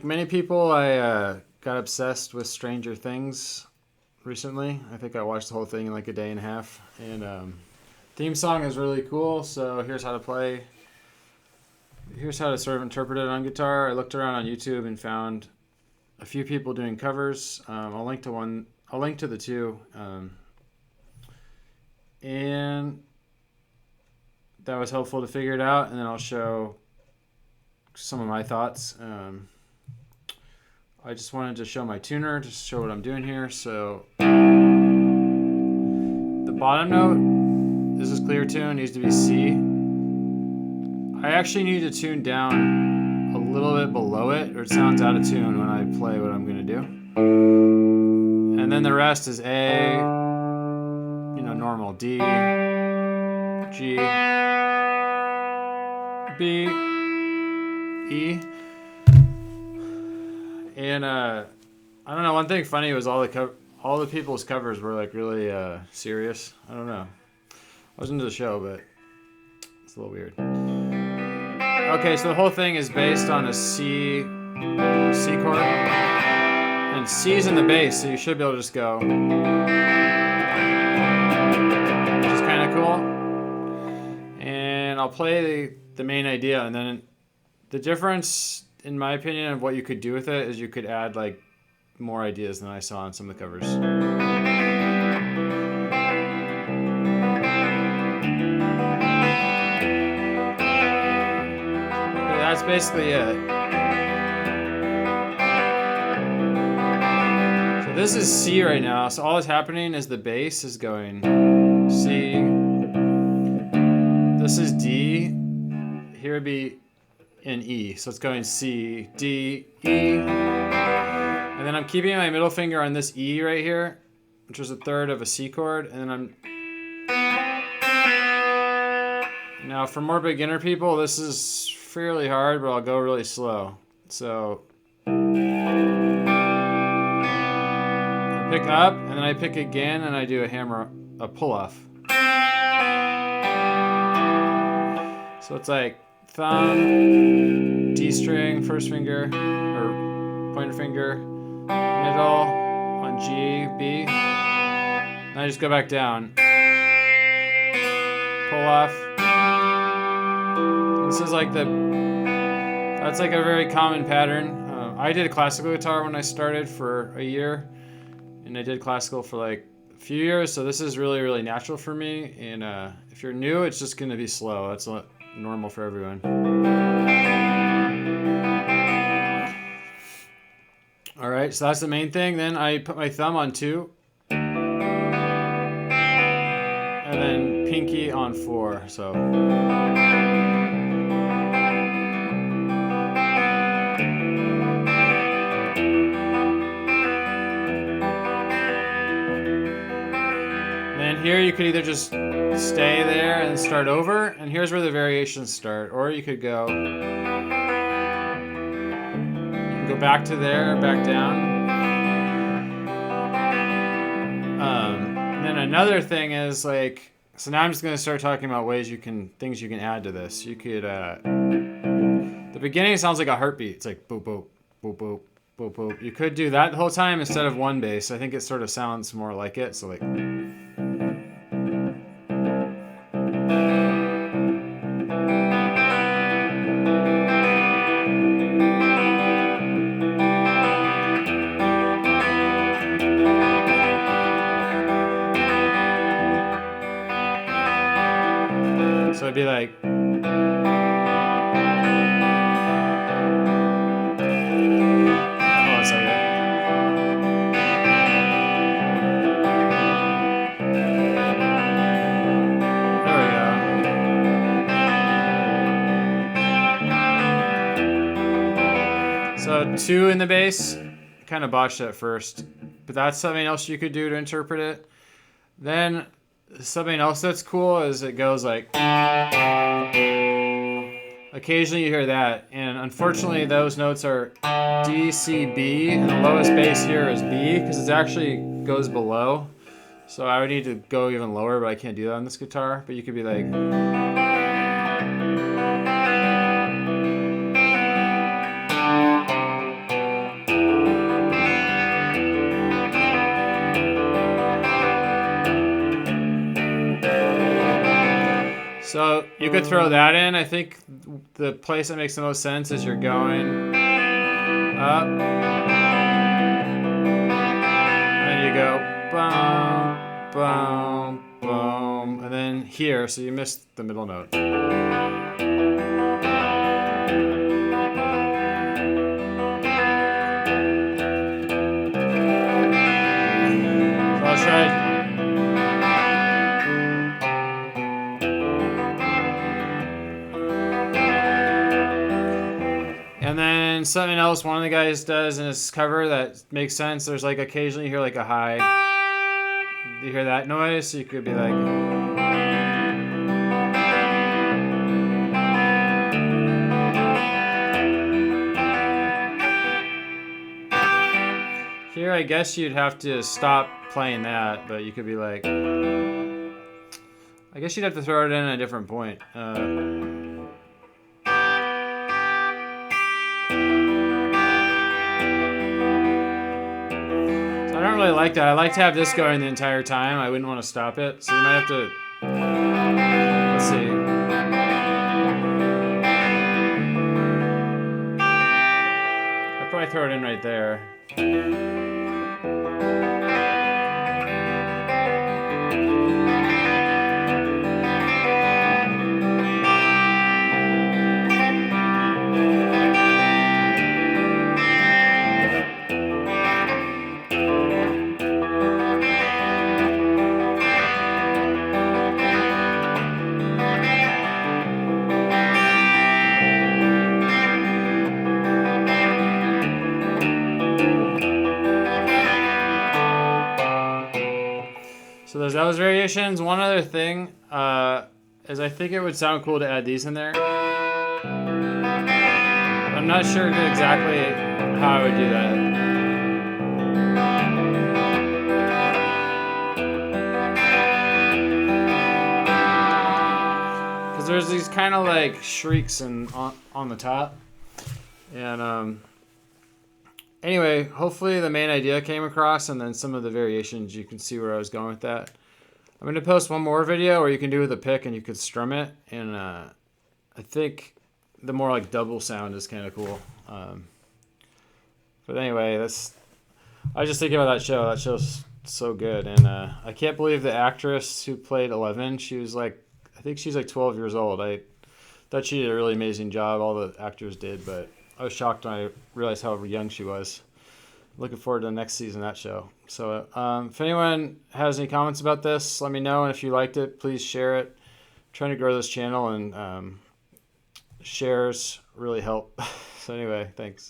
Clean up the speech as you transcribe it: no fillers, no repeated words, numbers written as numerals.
Many people, I got obsessed with Stranger Things recently. I think I watched the whole thing in like a day and a half. And theme song is really cool. So here's how to play. Here's how to sort of interpret it on guitar. I looked around on YouTube and found a few people doing covers. I'll link to one. I'll link to the two. And that was helpful to figure it out. And then I'll show some of my thoughts. I just wanted to show my tuner, just show what I'm doing here. So the bottom note, this is clear tune, needs to be C. I actually need to tune down a little bit below it, or it sounds out of tune when I play what I'm gonna do. And then the rest is A, normal, D, G, B, E. And I don't know. One thing funny was all the people's covers were like really serious. I don't know. I was into the show, but it's a little weird. Okay, so the whole thing is based on a C chord, and C's in the bass, so you should be able to just go, which is kind of cool. And I'll play the main idea, and then the difference, in my opinion, of what you could do with it is you could add like more ideas than I saw in some of the covers. That's basically it. So this is C right now. So all that's happening is the bass is going C. This is D. Here would be in E. So it's going C, D, E. And then I'm keeping my middle finger on this E right here, which is a third of a C chord. And then now for more beginner people, this is fairly hard, but I'll go really slow. So I pick up, and then I pick again, and I do a pull off. So it's like thumb, D string, first finger, or pointer finger, middle, on G, B. And I just go back down. Pull off. This is like that's like a very common pattern. I did classical guitar when I started for a year, and I did classical for like a few years, so this is really, really natural for me. And if you're new, it's just gonna be slow. That's normal for everyone. All right, so that's the main thing. Then I put my thumb on 2, and then pinky on 4. So then here you could either just stay there and start over, and here's where the variations start, or you could go back to there, back down. And then another thing is like, so now I'm just going to start talking about things you can add to this. You could, the beginning sounds like a heartbeat. It's like boop, boop, boop, boop, boop, boop. You could do that the whole time instead of one bass. I think it sort of sounds more like it. So like, so it'd be like, hold on a second. There we go. So 2 in the bass, kind of botched at first, but that's something else you could do to interpret it. Then something else that's cool is it goes like, occasionally you hear that, and unfortunately those notes are D, C, B, and the lowest bass here is B because it actually goes below. So I would need to go even lower, but I can't do that on this guitar. But you could be like, So you could throw that in. I think the place that makes the most sense is you're going up, and you go boom, boom, boom, and then here, so you missed the middle note. So I'll try. And then something else one of the guys does in his cover that makes sense. There's like occasionally you hear like a high. You hear that noise, so you could be like. Here, I guess you'd have to stop playing that, but you could be like. I guess you'd have to throw it in at a different point. I don't really like that. I like to have this going the entire time. I wouldn't want to stop it. So you might have to... Let's see. I'd probably throw it in right there. So there's those variations. One other thing is I think it would sound cool to add these in there. I'm not sure exactly how I would do that. Because there's these kind of like shrieks on the top. And anyway, hopefully the main idea came across, and then some of the variations, you can see where I was going with that. I'm going to post one more video where you can do with a pick and you could strum it, and I think the more like double sound is kind of cool. But anyway, I was just thinking about that show. That show's so good, and I can't believe the actress who played 11, she was like, I think she's like 12 years old. I thought she did a really amazing job. All the actors did, but I was shocked when I realized how young she was. Looking forward to the next season of that show. So if anyone has any comments about this, let me know. And if you liked it, please share it. I'm trying to grow this channel, and shares really help. So anyway, thanks.